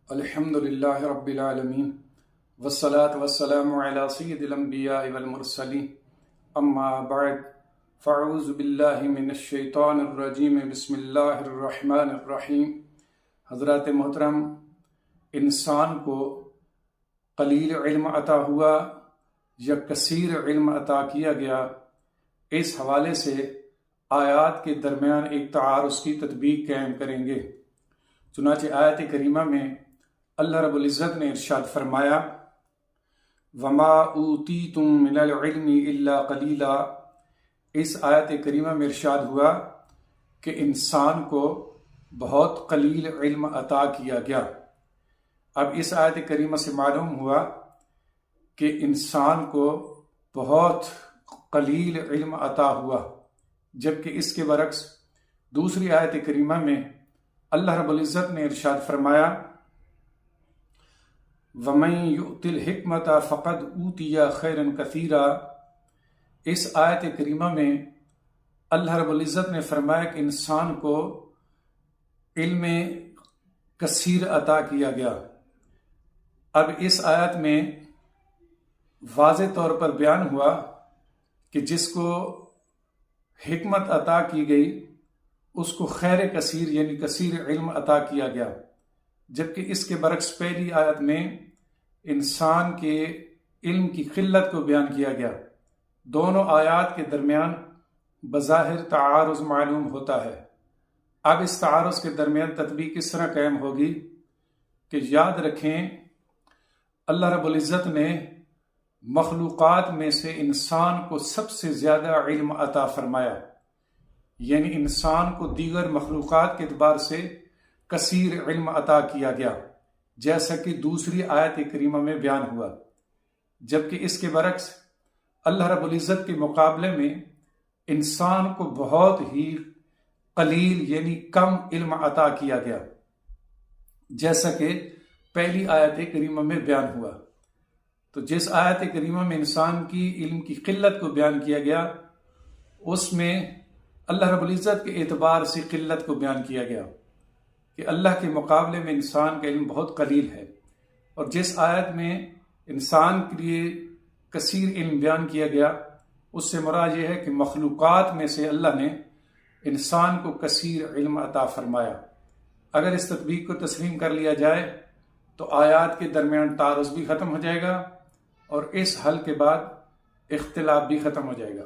الحمدللہ رب العالمین والصلاة والسلام علی سید الانبیاء والمرسلین اما بعد فاعوذ باللہ من الشیطان الرجیم بسم اللہ الرحمن الرحیم۔ حضرات محترم، انسان کو قلیل علم عطا ہوا یا کثیر علم عطا کیا گیا، اس حوالے سے آیات کے درمیان ایک تعارض کی تطبیق قائم کریں گے۔ چنانچہ آیت کریمہ میں اللہ رب العزت نے ارشاد فرمایا وَمَا أُوتِيتُم مِّنَ الْعِلْمِ إِلَّا قَلِيلًا۔ اس آیت کریمہ میں ارشاد ہوا کہ انسان کو بہت قلیل علم عطا کیا گیا۔ اب اس آیت کریمہ سے معلوم ہوا کہ انسان کو بہت قلیل علم عطا ہوا، جبکہ اس کے برعکس دوسری آیت کریمہ میں اللہ رب العزت نے ارشاد فرمایا وَمَن يُؤْتِ الْحِكْمَةَ فَقَدْ أُوتِيَ خَيْرًا كَثِيرًا۔ اس آیت کریمہ میں اللہ رب العزت نے فرمایا کہ انسان کو علم کثیر عطا کیا گیا۔ اب اس آیت میں واضح طور پر بیان ہوا کہ جس کو حکمت عطا کی گئی اس کو خیر کثیر یعنی کثیر علم عطا کیا گیا، جبکہ اس کے برعکس پہلی آیت میں انسان کے علم کی قلت کو بیان کیا گیا۔ دونوں آیات کے درمیان بظاہر تعارض معلوم ہوتا ہے۔ اب اس تعارض کے درمیان تطبیق کس طرح قائم ہوگی کہ یاد رکھیں اللہ رب العزت نے مخلوقات میں سے انسان کو سب سے زیادہ علم عطا فرمایا، یعنی انسان کو دیگر مخلوقات کے اعتبار سے کثیر علم عطا کیا گیا، جیسا کہ دوسری آیت کریمہ میں بیان ہوا، جبکہ اس کے برعکس اللہ رب العزت کے مقابلے میں انسان کو بہت ہی قلیل یعنی کم علم عطا کیا گیا، جیسا کہ پہلی آیت کریمہ میں بیان ہوا۔ تو جس آیت کریمہ میں انسان کی علم کی قلت کو بیان کیا گیا، اس میں اللہ رب العزت کے اعتبار سے قلت کو بیان کیا گیا کہ اللہ کے مقابلے میں انسان کا علم بہت قلیل ہے، اور جس آیت میں انسان کے لیے کثیر علم بیان کیا گیا اس سے مراد یہ ہے کہ مخلوقات میں سے اللہ نے انسان کو کثیر علم عطا فرمایا۔ اگر اس تطبیق کو تسلیم کر لیا جائے تو آیات کے درمیان تعارض بھی ختم ہو جائے گا اور اس حل کے بعد اختلاف بھی ختم ہو جائے گا۔